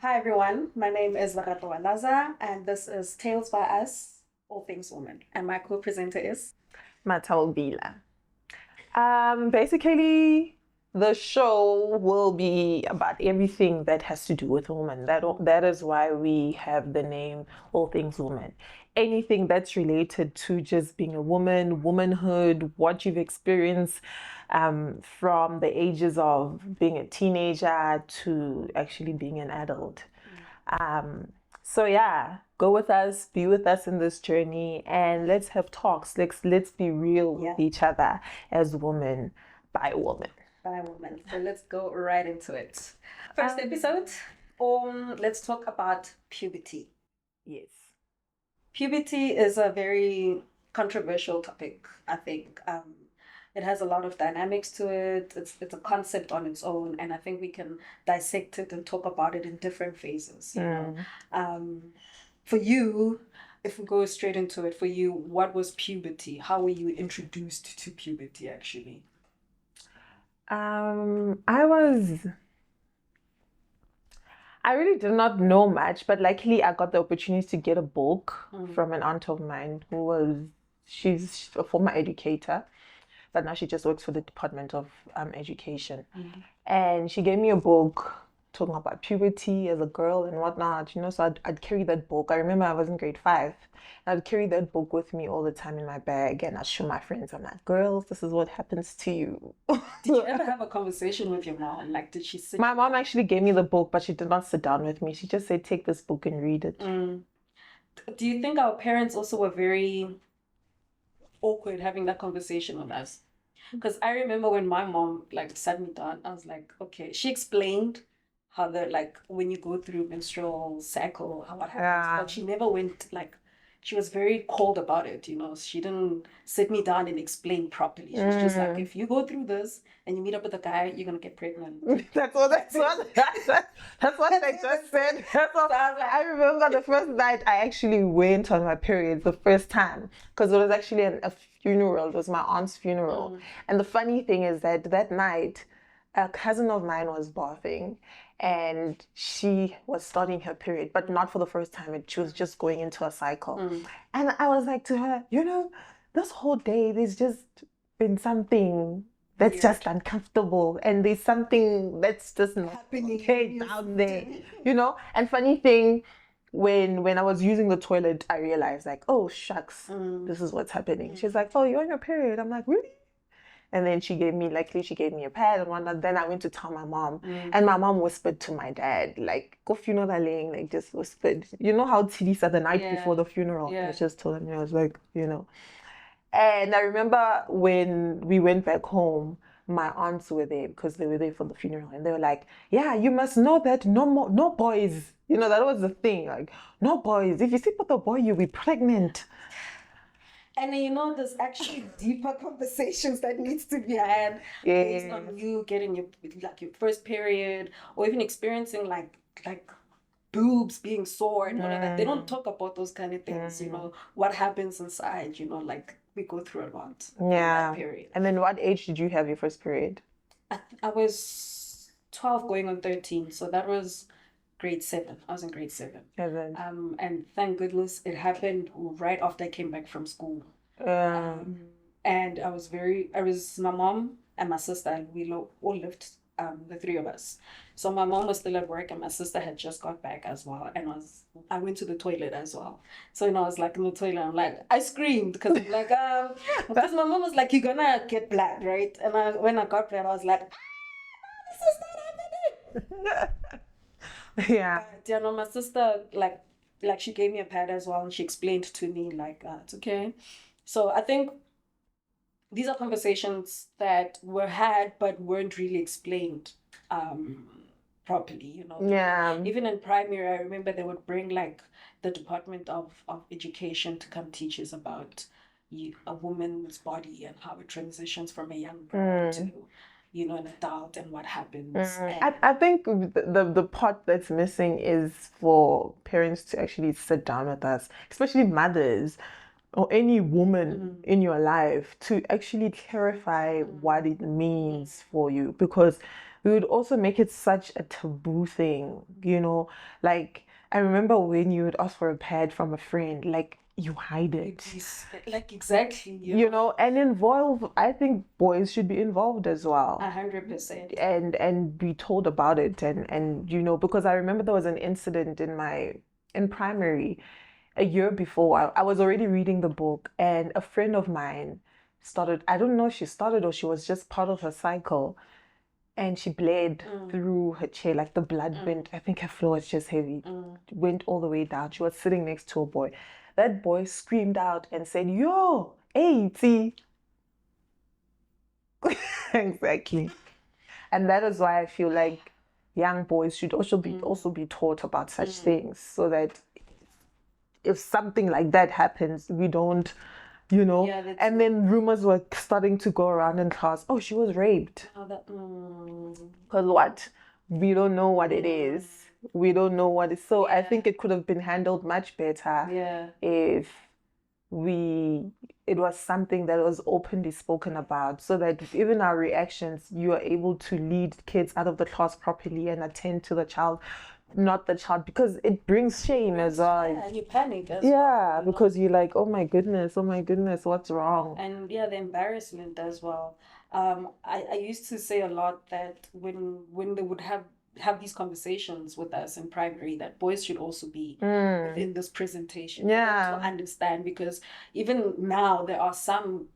Hi everyone, my name is Larato Alaza and this is Tales by Us, All Things Women. And my co-presenter is Matawbila. Basically, the show will be about everything that has to do with women. That is why we have the name All Things Women. Anything that's related to just being a woman, womanhood, what you've experienced from the ages of being a teenager to actually being an adult. So yeah, go with us, be with us in this journey, and let's have talks. Let's be real with each other as women by woman. By woman. So let's go right into it. First episode, let's talk about puberty. Yes. Puberty is a very controversial topic, I think. It has a lot of dynamics to it. It's a concept on its own, and I think we can dissect it and talk about it in different phases. You know, for you, if we go straight into it, for you, what was puberty? How were you introduced to puberty? Actually, I really did not know much, but luckily I got the opportunity to get a book from an aunt of mine she's a former educator, but now she just works for the Department of Education. And she gave me a book talking about puberty as a girl and whatnot, so I'd carry that book. I remember I was in grade 5. I'd carry that book with me all the time in my bag, and I'd show my friends. I'm like, girls, this is what happens to you. Did you ever have a conversation with your mom? Like, did she sit? My mom actually gave me the book, but she did not sit down with me. She just said, take this book and read it. Do you think our parents also were very awkward having that conversation with us? Because I remember when my mom sat me down, I was like, okay. She explained how when you go through menstrual cycle, how what happens, but she never went she was very cold about it, She didn't sit me down and explain properly. She's just like, if you go through this and you meet up with a guy, you're gonna get pregnant. That's what they just said. I remember the first night I actually went on my period, the first time, because it was actually a funeral. It was my aunt's funeral. And the funny thing is that night, a cousin of mine was bathing and she was starting her period, but not for the first time. She was just going into a cycle. And I was like to her, this whole day, there's just been something that's weird, just uncomfortable, and there's something that's just not happening down there, And funny thing, when I was using the toilet, I realized oh shucks, this is what's happening. She's like, oh, you're on your period. I'm like, really? And then she gave me a pad and whatnot. Then I went to tell my mom, and my mom whispered to my dad, go funeral, just whispered. You know how Tilisa the night before the funeral, I just told him, I was like, And I remember when we went back home, my aunts were there because they were there for the funeral, and they were like, yeah, you must know that no boys, that was the thing, no boys. If you sleep with a boy, you'll be pregnant. And there's actually deeper conversations that needs to be had based on you getting your first period, or even experiencing like boobs being sore and all of that. They don't talk about those kind of things, what happens inside, we go through a lot in that period. And then what age did you have your first period? I was 12 going on 13, so that was grade 7. I was in grade 7. And thank goodness it happened right after I came back from school. And I was my mom and my sister, and we all lived, the 3 of us. So my mom was still at work and my sister had just got back as well. And I went to the toilet as well. So, I was in the toilet, I screamed because I'm because my mom was like, you're gonna get blood, right? And when I got blood, I was like, this is not happening. But, my sister, she gave me a pad as well, and she explained to me, it's okay. So I think these are conversations that were had but weren't really explained properly, Even in primary, I remember they would bring, the Department of Education to come teach us about a woman's body and how it transitions from a young girl to an adult and what happens. I think the part that's missing is for parents to actually sit down with us, especially mothers or any woman in your life, to actually clarify what it means for you. Because we would also make it such a taboo thing, you know, like I remember when you would ask for a pad from a friend, like you hide it. Like exactly, You know, and involve, I think boys should be involved as well. 100%. And be told about it and you know, because I remember there was an incident in primary a year before. I was already reading the book and a friend of mine started, I don't know if she started or she was just part of her cycle, and she bled through her chair, like the blood went, I think her floor was just heavy, went all the way down. She was sitting next to a boy. That boy screamed out and said, yo, hey, T. Exactly. And that is why I feel like young boys should also be taught about such things, so that if something like that happens, we don't, you know. And then rumors were starting to go around in class. Oh, she was raped. Because what? We don't know what it is. We don't know what it is. So I think it could have been handled much better if it was something that was openly spoken about, so that even our reactions, you are able to lead kids out of the class properly and attend to the child, not the child, because it brings shame as well. Yeah, and you panic as well. Because you're like, oh my goodness, what's wrong? And the embarrassment as well. I used to say a lot that when they would have these conversations with us in primary, that boys should also be within this presentation. To understand, because even now there are some,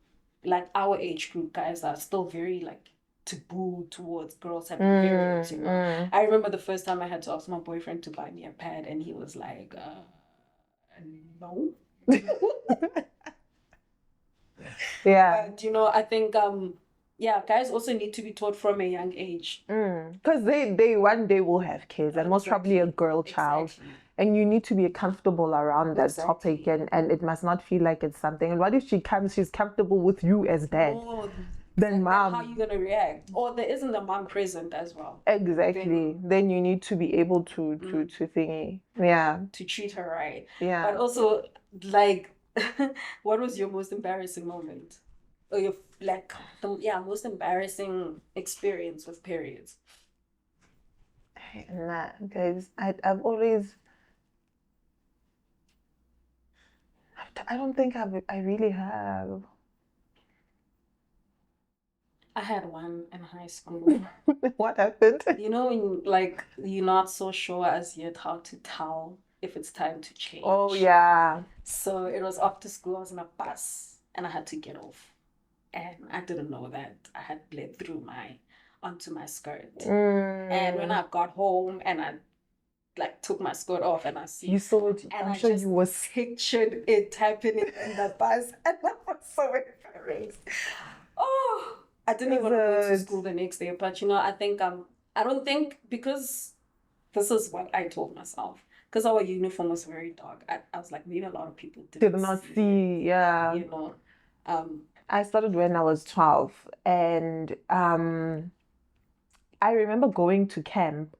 like our age group guys, that are still very like taboo towards girls having periods, you know. I remember the first time I had to ask my boyfriend to buy me a pad, and he was like, no. But you know, I think guys also need to be taught from a young age, because they one day will have kids, and most probably a girl child. And you need to be comfortable around that topic, and it must not feel like it's something. And what if she's comfortable with you as dad? Then mom, how are you gonna react? Or there isn't a mom present as well. Exactly. Then you need to be able to thingy. To treat her right. Yeah. But also, like, what was your most embarrassing moment? Or your most embarrassing experience with periods? Nah, guys, I've always, I don't think I really have. I had one in high school. What happened? You know, when like you're not so sure as yet how to tell if it's time to change. Oh yeah. So it was after school. I was in a bus and I had to get off, and I didn't know that I had bled through onto my skirt. And when I got home and I like took my skirt off and I see you saw it, and I'm sure you was pictured it happening in the bus, and I was so embarrassed. Oh, I didn't even go to school the next day. But you know, I think I don't think, because this is what I told myself, because our uniform was very dark. I was like, maybe a lot of people did not see. Yeah. You know, I started when I was 12, and I remember going to camp,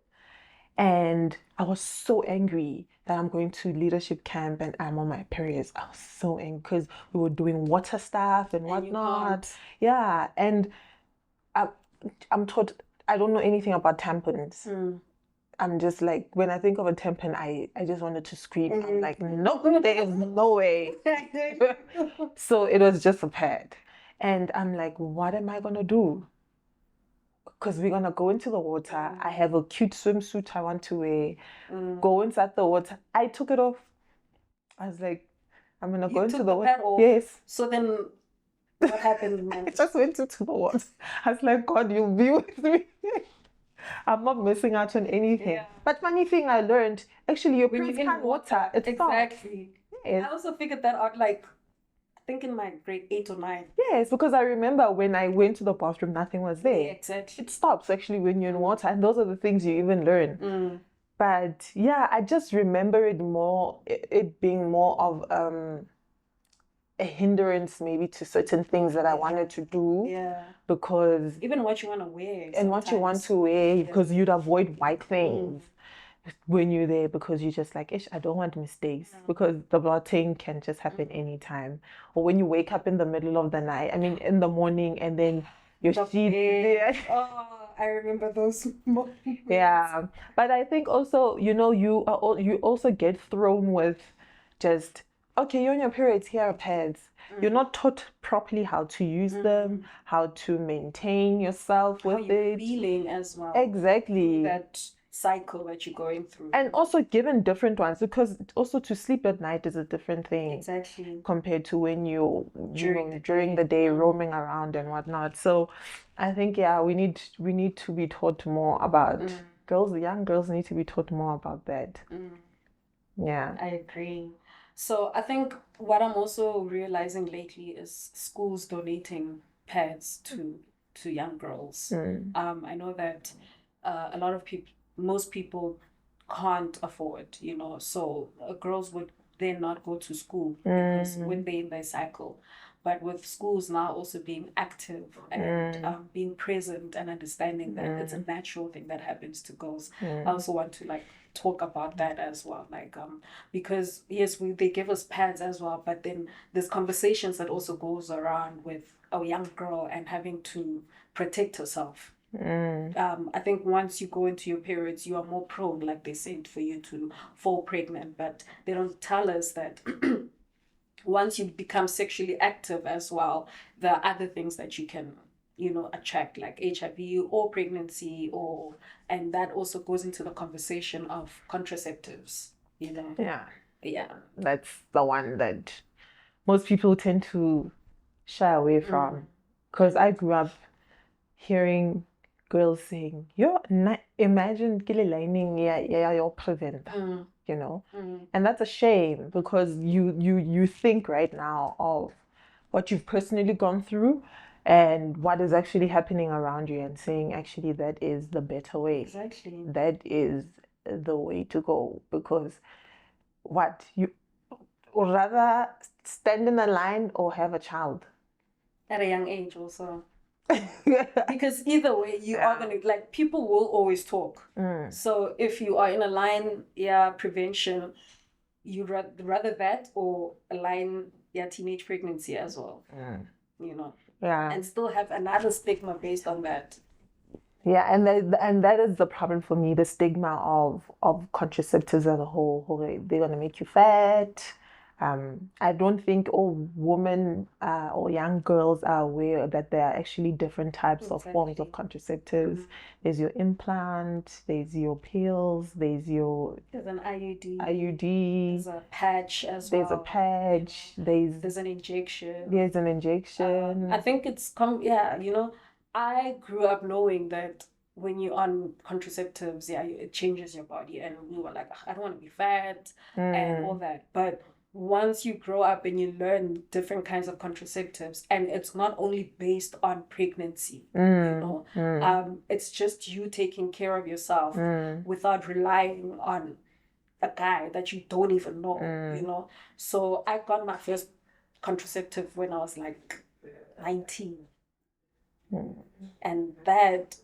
and I was so angry that I'm going to leadership camp and I'm on my periods. I was so angry because we were doing water stuff and whatnot. Yeah, and I'm taught, I don't know anything about tampons. I'm just like, when I think of a tampon, I just wanted to scream. I'm like, no, there is no way. So it was just a pad. And I'm like, what am I going to do? Because we're going to go into the water. I have a cute swimsuit I want to wear. Go inside the water. I took it off. I was like, I'm going to go into the water. Yes. So then what happened, man? I just went into the water. I was like, God, you'll be with me. I'm not missing out on anything. Yeah. But funny thing I learned, actually, your prints can't water. It exactly. Yes. I also figured that out, like, I think in my grade 8 or 9. Yes, because I remember when I went to the bathroom, nothing was there. Yeah, exactly. It stops actually when you're in water, and those are the things you even learn. But yeah, I just remember it being more of a hindrance maybe to certain things that I wanted to do. Yeah. Because even what you want to wear. And what you want to wear, because you'd avoid white things when you're there, because you're just like, I don't want mistakes, because the blooding can just happen anytime. Or when you wake up in the middle of the night, I mean in the morning, and then your sheet. I remember those moments. Yeah, but I think also, you also get thrown with just, okay, you're on your periods, here are pads. You're not taught properly how to use them, how to maintain yourself How with you're it. feeling as well. Exactly. That cycle that you're going through. And also given different ones, because also to sleep at night is a different thing. Exactly. Compared to when during the day roaming around and whatnot. So I think, yeah, we need to be taught more about young girls need to be taught more about that. Yeah. I agree. So I think what I'm also realizing lately is schools donating pads to young girls. I know that a lot of people, most people can't afford, so girls would then not go to school because when they're in their cycle. But with schools now also being active and being present and understanding that it's a natural thing that happens to girls, I also want to talk about that as well. Because yes, they give us pads as well, but then there's conversations that also goes around with a young girl and having to protect herself. I think once you go into your periods, you are more prone, like they said, for you to fall pregnant. But they don't tell us that once you become sexually active as well, there are other things that you can, attract, like HIV or pregnancy, and that also goes into the conversation of contraceptives. Yeah. Yeah. That's the one that most people tend to shy away from. Because I grew up hearing girls saying, imagine kile lining your preventer, and that's a shame, because you think right now of what you've personally gone through and what is actually happening around you, and saying actually that is the better way. Exactly. That is the way to go, because what you would rather stand in a line or have a child at a young age also. Because either way, you are gonna, people will always talk. So if you are in a line, prevention, you rather that or a line, teenage pregnancy as well. And still have another stigma based on that. Yeah, and that is the problem for me, the stigma of contraceptives as a whole. They're gonna make you fat. I don't think all women or young girls are aware that there are actually different types of forms of contraceptives. There's your implant, there's your pills, there's an IUD. There's a patch as well. There's a patch. There's an injection. There's an injection. I think it's I grew up knowing that when you're on contraceptives, it changes your body, and we were like, I don't want to be fat and all that. But once you grow up and you learn different kinds of contraceptives, and it's not only based on pregnancy, it's just you taking care of yourself without relying on a guy that you don't even know, So I got my first contraceptive when I was like 19. And that,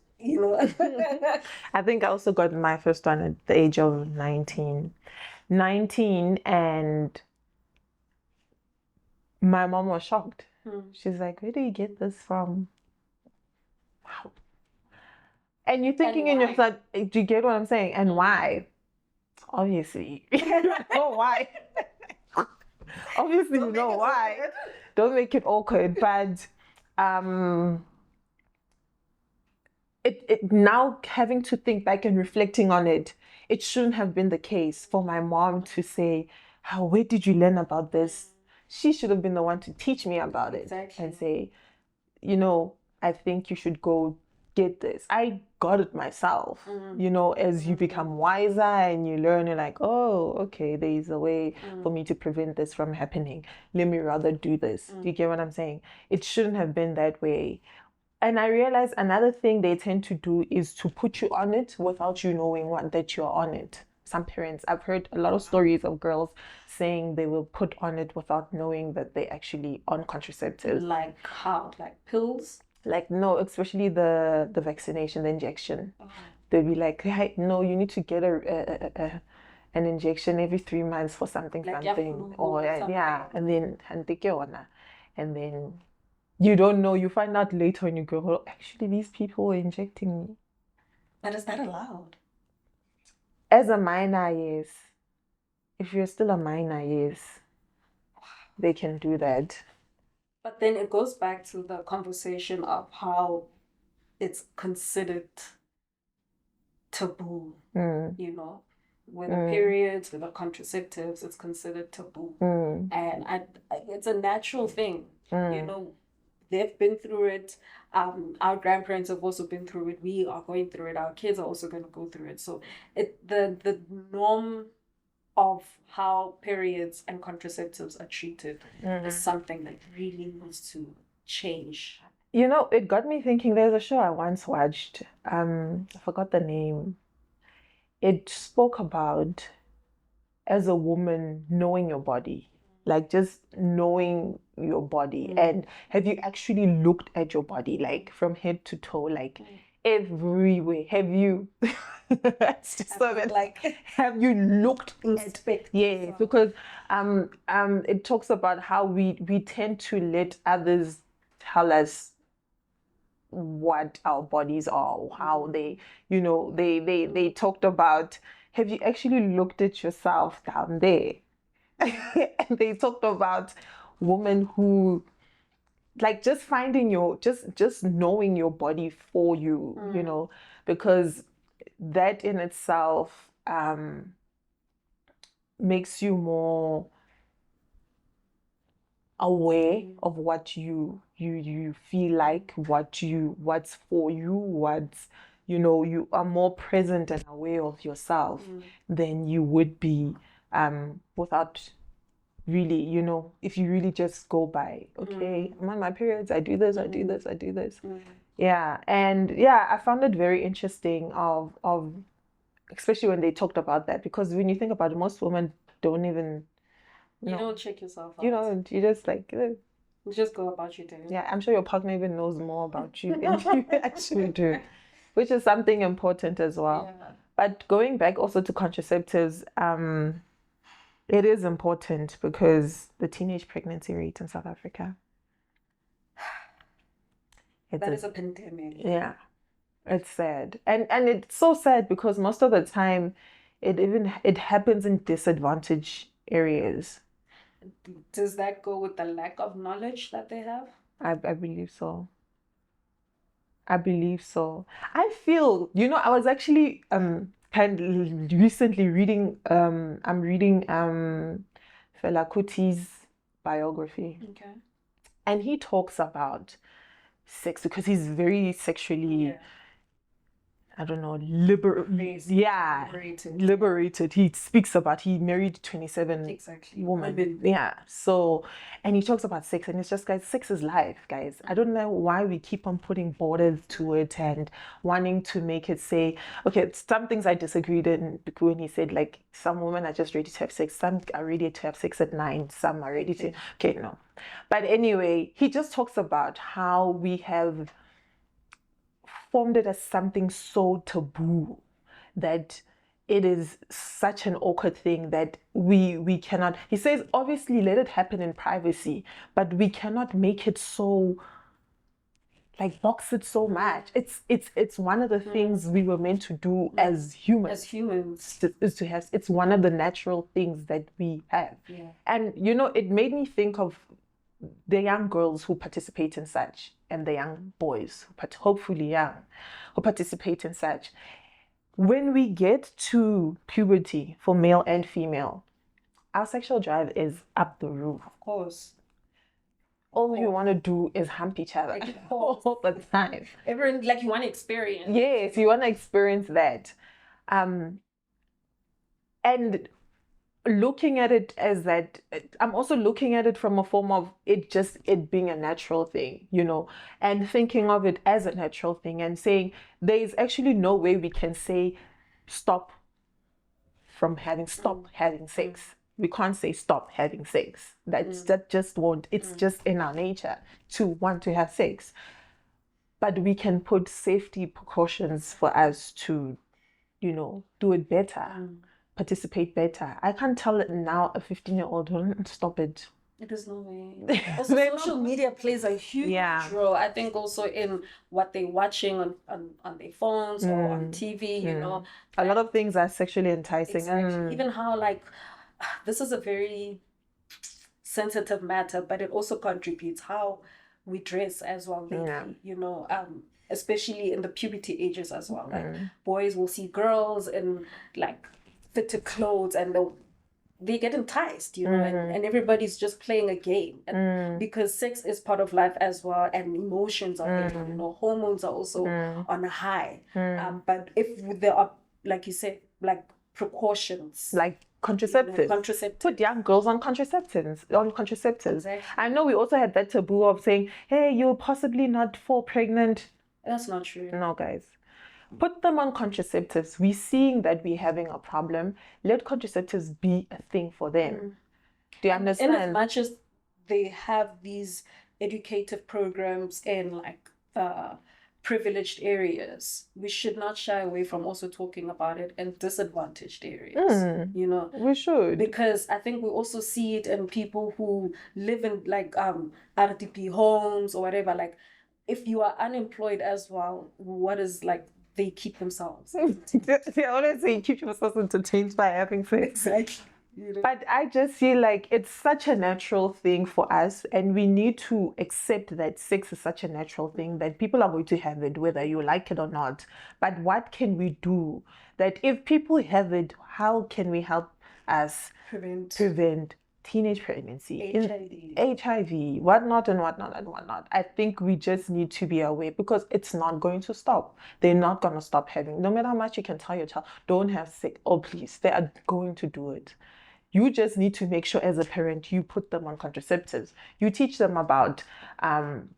I think I also got my first one at the age of 19. And my mom was shocked. She's like, where do you get this from? Wow. And you're thinking in yourself, do you get what I'm saying? And why? Obviously. You know why. Obviously, you know why. Don't make it awkward. But it now, having to think back and reflecting on it, it shouldn't have been the case for my mom to say, where did you learn about this? She should have been the one to teach me about it. Exactly. And say, I think you should go get this. I got it myself. As you become wiser and you learn, you're like, oh, okay, there's a way for me to prevent this from happening. Let me rather do this. Do you get what I'm saying? It shouldn't have been that way. And I realize another thing they tend to do is to put you on it without you knowing that you're on it. Some parents, I've heard a lot of stories of girls saying they will put on it without knowing that they're actually on contraceptives. Like how? Like pills? No, especially the vaccination, the injection. They'll be like, hey, no, you need to get an injection every 3 months for something. Or and then you don't know, you find out later when you go, actually these people were injecting me. But is that allowed? As a minor, yes. If you're still a minor, yes, they can do that. But then it goes back to the conversation of how it's considered taboo, you know, with the periods, with the contraceptives, it's considered taboo. And it's a natural thing, you know, they've been through it. Our grandparents have also been through it. We are going through it. Our kids are also going to go through it. So the norm of how periods and contraceptives are treated is something that really needs to change. You know, it got me thinking. There's a show I once watched. I forgot the name. It spoke about, as a woman, knowing your body, like just knowing your body. And have you actually looked at your body, like from head to toe, like everywhere? Have you? It's just so that, like, have you looked inspect? Yeah, because it talks about how we tend to let others tell us what our bodies are, how they, you know, they talked about, have you actually looked at yourself down there? And they talked about women who, like, just finding your, just knowing your body for you, you know, because that in itself makes you more aware of what you feel like, what's for you, what's, you know, you are more present and aware of yourself than you would be without really, you know, if you really just go by, okay, I'm on my periods, I do this, I do this, I do this. Yeah. And yeah, I found it very interesting of especially when they talked about that, because when you think about it, most women don't even, you don't check yourself out. You know, you just like, you just go about your day. Yeah, I'm sure your partner even knows more about you than you actually do, which is something important as well. Yeah. But going back also to contraceptives, it is important because the teenage pregnancy rate in South Africa. That is a pandemic. Yeah, it's sad, and it's so sad because most of the time, it happens in disadvantaged areas. Does that go with the lack of knowledge that they have? I believe so. I believe so. I feel, you know, I was actually kind of recently reading I'm reading Fela Kuti's biography. Okay. And he talks about sex because he's very sexually I don't know, liberated. He speaks about, he married 27 women. Yeah. So, and he talks about sex, and it's just, guys, sex is life, guys. I don't know why we keep on putting borders to it and wanting to make it say, okay, some things I disagreed in when he said, like, some women are just ready to have sex, some are ready to have sex at 9, some are ready to, okay, no. But anyway, he just talks about how we have formed it as something so taboo that it is such an awkward thing that we cannot, he says, obviously let it happen in privacy, but we cannot make it so, like, box it so much. It's one of the things we were meant to do as humans. Is to have, it's one of the natural things that we have. Yeah. And you know, it made me think of the young girls who participate in such, and the young boys, but hopefully young, who participate in such. When we get to puberty, for male and female, our sexual drive is up the roof. Of course. All you want to do is hump each other all the time. Everyone, like, you want to experience. Yes, you want to experience that. And looking at it as that, I'm also looking at it from a form of it being a natural thing, you know, and thinking of it as a natural thing and saying there is actually no way we can say stop having sex. We can't say stop having sex. That just won't, it's just in our nature to want to have sex. But we can put safety precautions for us to, you know, do it better. Participate better. I can't tell it now a 15-year-old, stop it. It is no way. Also, social media plays a huge role. I think also in what they're watching on their phones or on TV, you know. A lot of things are sexually enticing. Exactly. Even how, like, this is a very sensitive matter, but it also contributes how we dress as well lately, you know, especially in the puberty ages as well. Like, boys will see girls in, like, fitted clothes and they get enticed, you know, and everybody's just playing a game. And because sex is part of life as well, and emotions are there, you know, hormones are also on a high. But if there are, like you said, like precautions, like contraceptives. You know, contraceptives. Put young girls on contraceptives. Exactly. I know we also had that taboo of saying, hey, you'll possibly not fall pregnant. That's not true. No, guys. Put them on contraceptives. We're seeing that we're having a problem. Let contraceptives be a thing for them. Do you understand? And as much as they have these educative programs in, like, privileged areas, we should not shy away from also talking about it in disadvantaged areas. You know, we should, because I think we also see it in people who live in, like, RDP homes or whatever. Like, if you are unemployed as well, what is, like, they keep themselves. They always say keep yourself entertained by having sex. Exactly. You know? But I just feel like it's such a natural thing for us, and we need to accept that sex is such a natural thing that people are going to have it whether you like it or not. But what can we do that if people have it, how can we help us prevent teenage pregnancy, HIV, whatnot. I think we just need to be aware, because it's not going to stop. They're not going to stop having, no matter how much you can tell your child, don't have sex. Oh, please, they are going to do it. You just need to make sure as a parent, you put them on contraceptives. You teach them about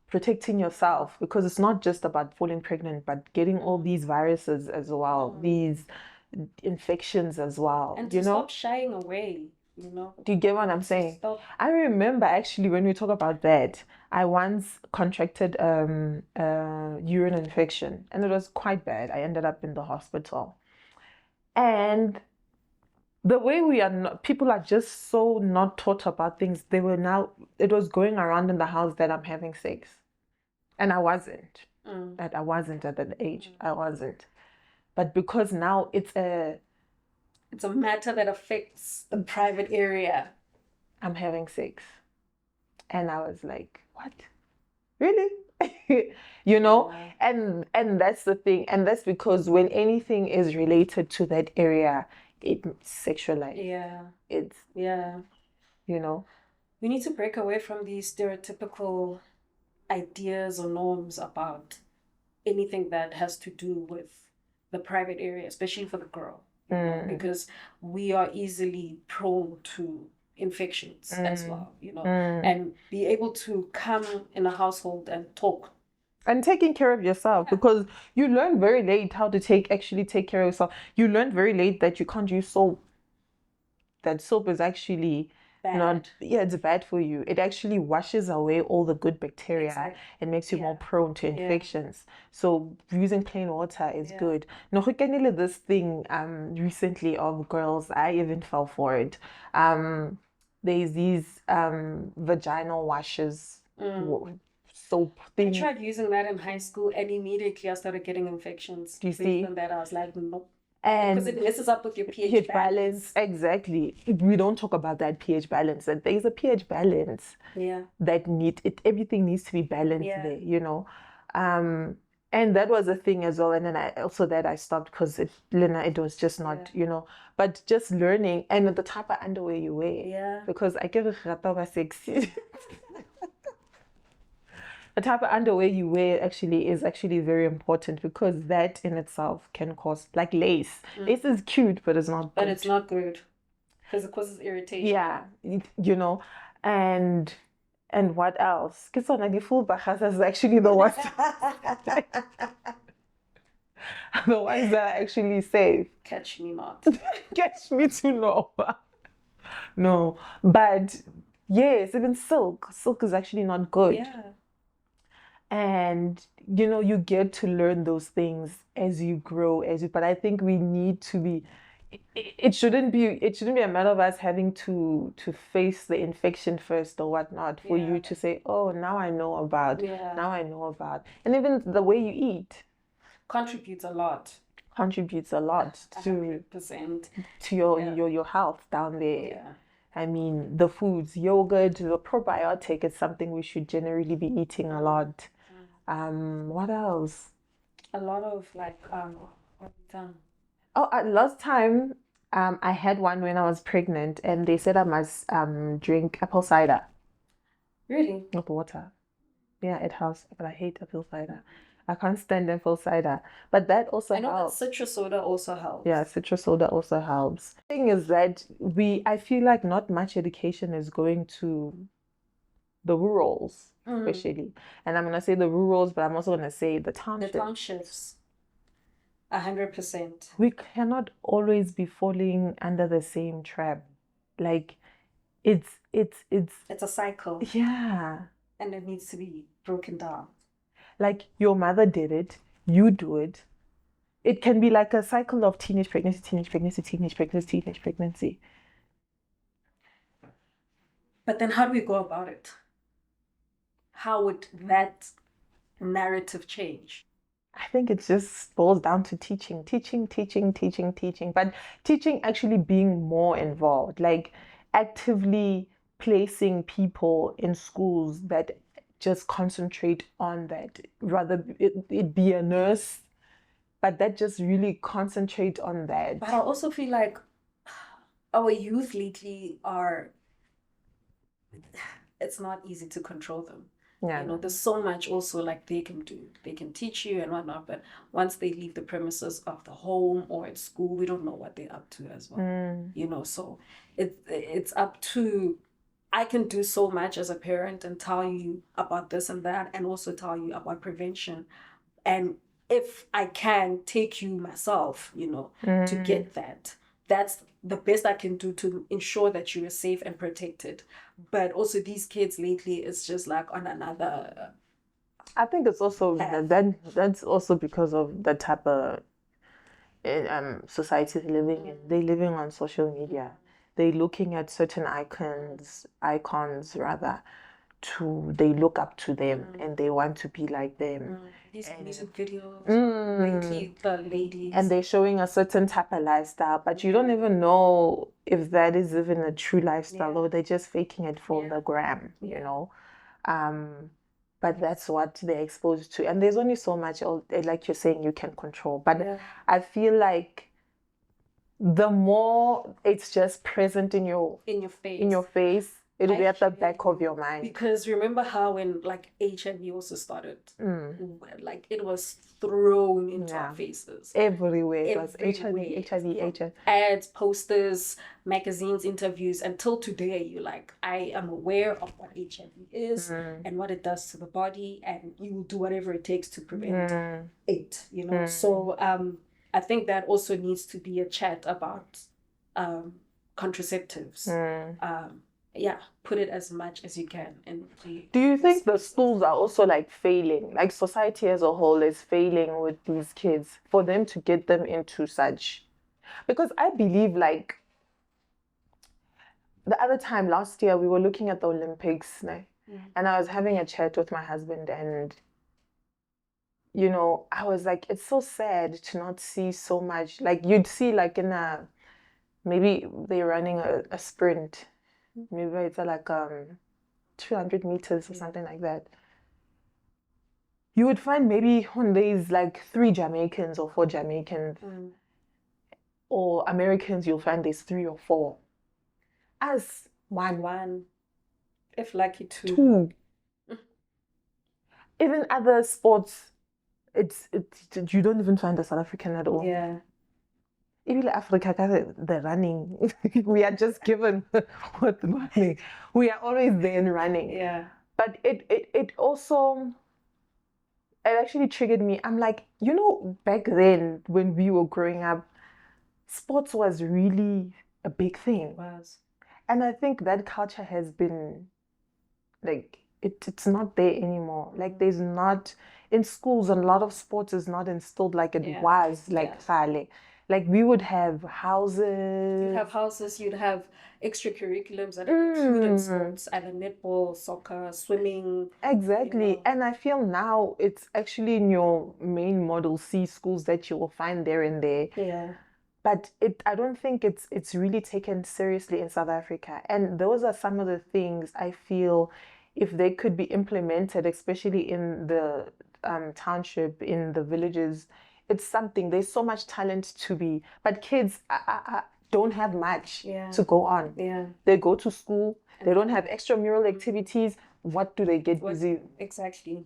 protecting yourself, because it's not just about falling pregnant, but getting all these viruses as well, these infections as well. And to stop shying away. You know? Do you get what I'm saying? I remember actually when we talk about that, I once contracted a urine infection, and it was quite bad. I ended up in the hospital. And the way people are just so not taught about things. It was going around in the house that I'm having sex. And I wasn't. I wasn't at that age. I wasn't. But because now it's a matter that affects the private area. I'm having sex. And I was like, what? Really? You know? Yeah. And that's the thing. And that's because when anything is related to that area, it's sexualized. You know? We need to break away from these stereotypical ideas or norms about anything that has to do with the private area, especially for the girl. You know, because we are easily prone to infections as well, you know, and be able to come in a household and talk. And taking care of yourself, because you learn very late how to actually take care of yourself. You learn very late that you can't use soap. That soap is actually it's bad for you. It actually washes away all the good bacteria and makes you more prone to infections. So using plain water is good. No, this thing recently of girls, I even fell for it. There's these vaginal washes. Soap thing. I tried using that in high school, and immediately I started getting infections. Do you see? Based on that, I was like, nope. And because it messes up with your pH balance. Exactly. We don't talk about that pH balance. And there's a pH balance. That everything needs to be balanced there, you know. And that was a thing as well. And then I stopped because it was just not, you know, but just learning, and the type of underwear you wear. Because I give a sexy. The type of underwear you wear is actually very important, because that in itself can cause, like, lace. Lace is cute, but it's not good. But it's not good because it causes irritation. Yeah, you know, and what else? The full bahas is actually the ones the ones that are actually safe. Catch me not. Catch me to know. No, but yes, even silk. Silk is actually not good. Yeah. And, you know, you get to learn those things as you grow, but I think we need to be it shouldn't be a matter of us having to face the infection first or whatnot for you to say, oh, now I know about, and even the way you eat contributes a lot to 100%. your health down there. I mean, the foods, yogurt, the probiotic is something we should generally be eating a lot. What else? A lot of last time I had one when I was pregnant, and they said I must drink apple cider. Really? With water. Yeah, it helps, but I hate apple cider. I can't stand apple cider. But that also helps. I know that citrus soda also helps. Yeah, citrus soda also helps. The thing is that I feel like not much education is going to the rurals, especially. And I'm going to say the rurals, but I'm also going to say the townships. The townships. 100%. We cannot always be falling under the same trap. Like, it's a cycle. Yeah. And it needs to be broken down. Like, your mother did it, you do it. It can be like a cycle of teenage pregnancy, teenage pregnancy, teenage pregnancy, teenage pregnancy. But then how do we go about it? How would that narrative change? I think it just boils down to teaching. But teaching actually being more involved, like actively placing people in schools that just concentrate on that. Rather it be a nurse, but that just really concentrate on that. But I also feel like our youth lately it's not easy to control them. Yeah, there's so much also like they can do. They can teach you and whatnot, but once they leave the premises of the home or at school, we don't know what they're up to as well. So it's up to, I can do so much as a parent and tell you about this and that, and also tell you about prevention. And if I can take you myself, to get that, that's the best I can do to ensure that you are safe and protected. But also these kids lately, it's just like on another. I think it's also that's also because of the type of society they're living in. They're living on social media. They're looking at certain icons rather. They look up to them and they want to be like them. These music videos, lately the ladies, and they're showing a certain type of lifestyle, but you don't even know if that is even a true lifestyle or they're just faking it for the gram, but that's what they're exposed to, and there's only so much, like you're saying, you can control. But I feel like the more it's just present in your face, it'll be at the back of your mind. Because remember how when like HIV also started, like it was thrown into our faces everywhere. It was HIV. Ads, posters, magazines, interviews. Until today, you're like, I am aware of what HIV is and what it does to the body, and you will do whatever it takes to prevent it. So I think that also needs to be a chat about contraceptives. Put it as much as you can. And do you think the schools are also like failing, like society as a whole is failing with these kids for them to get them into such? Because I believe, like, the other time last year we were looking at the Olympics, and I was having a chat with my husband, and I was like, it's so sad to not see so much. Like, you'd see like in maybe they're running a sprint. Maybe it's like 200 meters or something like that. You would find maybe when there's like 3 Jamaicans or 4 Jamaicans, or Americans, you'll find there's 3 or 4. As one, if lucky 2. Even other sports, it's you don't even find a South African at all. Yeah. Even Africa, the running, we are just given what running. We are always there in running. Yeah. But it also, it actually triggered me. I'm like, back then when we were growing up, sports was really a big thing. It was. And I think that culture has been, like, it's not there anymore. Like, there's not, in schools, a lot of sports is not instilled like it was, like, Khale. Like we would have houses. You'd have houses, you'd have extracurriculums that included sports, either netball, soccer, swimming. Exactly. And I feel now it's actually in your main Model C schools that you will find there and there. Yeah. But I don't think it's really taken seriously in South Africa. And those are some of the things I feel if they could be implemented, especially in the township, in the villages, it's something. There's so much talent to be, but kids don't have much to go on. Yeah. They go to school. They don't have extramural activities. What do they get busy? Exactly.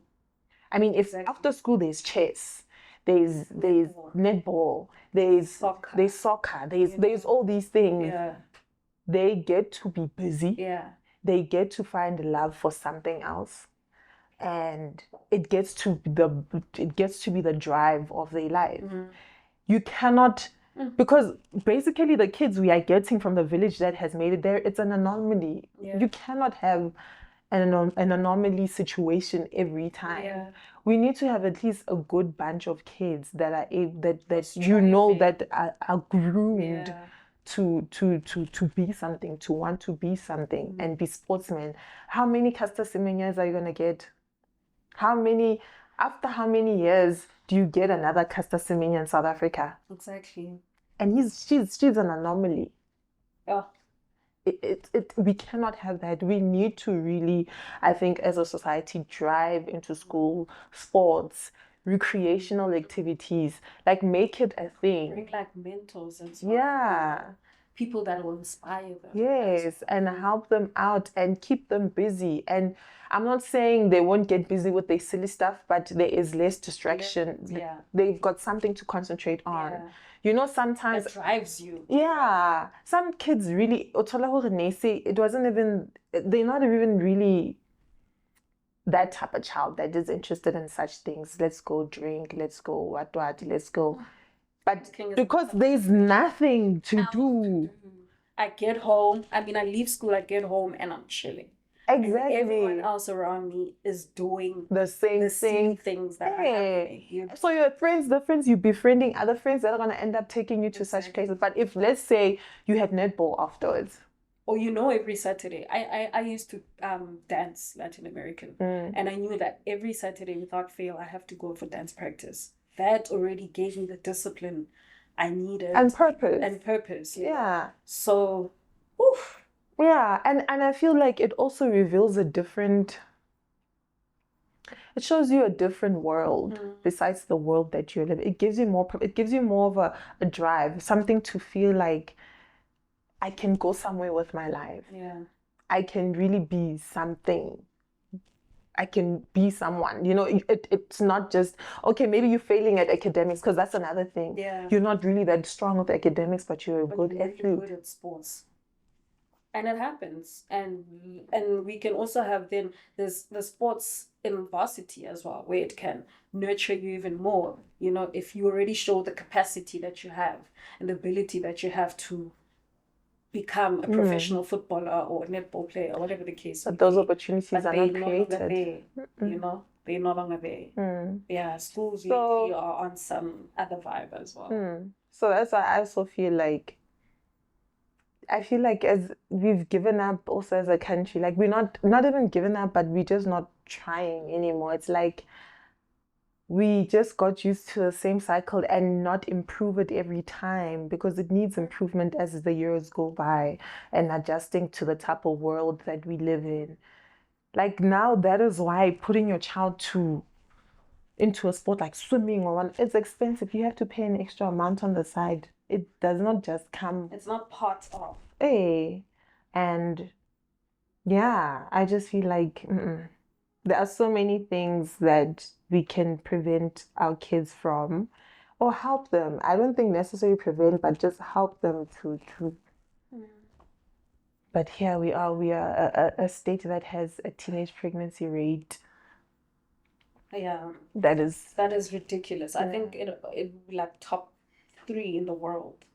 I mean, if after school there's chess, there's netball, there's soccer, there's all these things. Yeah. They get to be busy. Yeah. They get to find love for something else, and it gets to be the drive of their life. You cannot, because basically the kids we are getting from the village that has made it there, it's an anomaly. You cannot have an anomaly situation every time. Yeah. We need to have at least a good bunch of kids that are that you know that are groomed to be something, to want to be something and be sportsmen. How many Caster Semenya are you gonna get? After how many years do you get another Caster Semenya in South Africa? Exactly. And she's an anomaly. Yeah. We cannot have that. We need to really, I think, as a society, drive into school, sports, recreational activities, like make it a thing. Bring like mentors and stuff. Yeah. People that will inspire them. Yes, and help them out and keep them busy. And I'm not saying they won't get busy with their silly stuff, but there is less distraction. Yeah. They've got something to concentrate on. Yeah. You know, sometimes it drives you. Yeah. Some kids really, it wasn't even, they're not even really that type of child that is interested in such things. Let's go drink, let's go what, let's go. But because there's nothing to do. I get home, I leave school, I get home and I'm chilling. Exactly. And everyone else around me is doing the same things that are happening. So your friends, the friends you're befriending, are the friends that are going to end up taking you to such places. But if, let's say, you had netball afterwards. Or every Saturday. I used to dance Latin American. And I knew that every Saturday without fail, I have to go for dance practice. That already gave me the discipline I needed. And purpose. Yeah. So, oof. Yeah, and I feel like it also reveals it shows you a different world besides the world that you live. It gives you more of a drive, something to feel like I can go somewhere with my life. Yeah. I can really be something. I can be someone. It's not just, okay, maybe you're failing at academics, because that's another thing. Yeah. You're not really that strong with academics, but you're a good athlete. You're good at sports. And it happens. And we can also have then there's the sports in varsity as well, where it can nurture you even more. If you already show the capacity that you have and the ability that you have to become a professional footballer or a netball player or whatever the case. But those opportunities are not created. They're no longer there. Yeah, schools lately are on some other vibe as well. So that's why I also feel like as we've given up also as a country, like we're not even given up, but we're just not trying anymore. It's like we just got used to the same cycle and not improve it every time, because it needs improvement as the years go by and adjusting to the type of world that we live in. Like now, that is why putting your child into a sport like swimming it's expensive. You have to pay an extra amount on the side. It does not just come. It's not part of. And yeah, I just feel like there are so many things that we can prevent our kids from, or help them. I don't think necessarily prevent, but just help them to. But here we are a state that has a teenage pregnancy rate. Yeah. That is ridiculous. I think it like top 3 in the world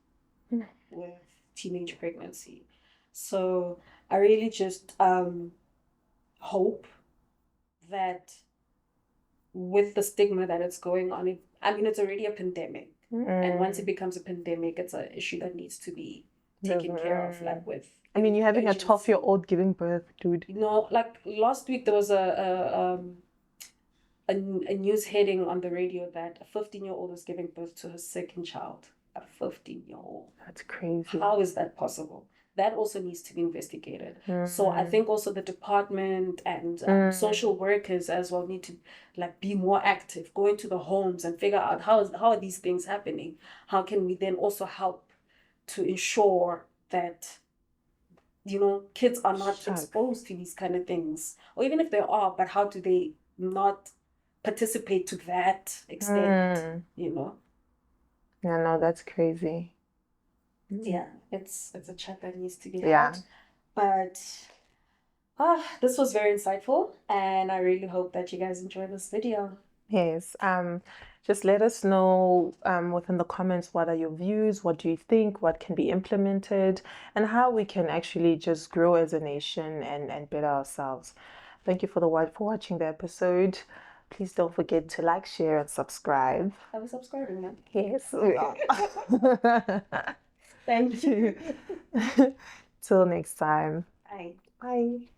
with teenage pregnancy. So I really just hope that with the stigma that it's going on, it's already a pandemic. And once it becomes a pandemic, it's an issue that needs to be taken care of, like with. I mean, you're having urgency. a 12-year-old giving birth, dude. You know, like last week there was a news heading on the radio that a 15-year-old was giving birth to her second child. A 15-year-old. That's crazy. How is that possible? That also needs to be investigated. So I think also the department and social workers as well need to like be more active, go into the homes and figure out how are these things happening. How can we then also help to ensure that, you know, kids are not exposed to these kind of things, or even if they are, but how do they not participate to that extent? You know. Yeah, no, that's crazy. Yeah, it's a chat that needs to be had. But this was very insightful, and I really hope that you guys enjoy this video. Yes. Just let us know within the comments, what are your views, what do you think, what can be implemented, and how we can actually just grow as a nation and better ourselves. Thank you for watching the episode. Please don't forget to like, share, and subscribe. Are we subscribing now? Yes, we are. Thank you. Till next time. Bye. Bye.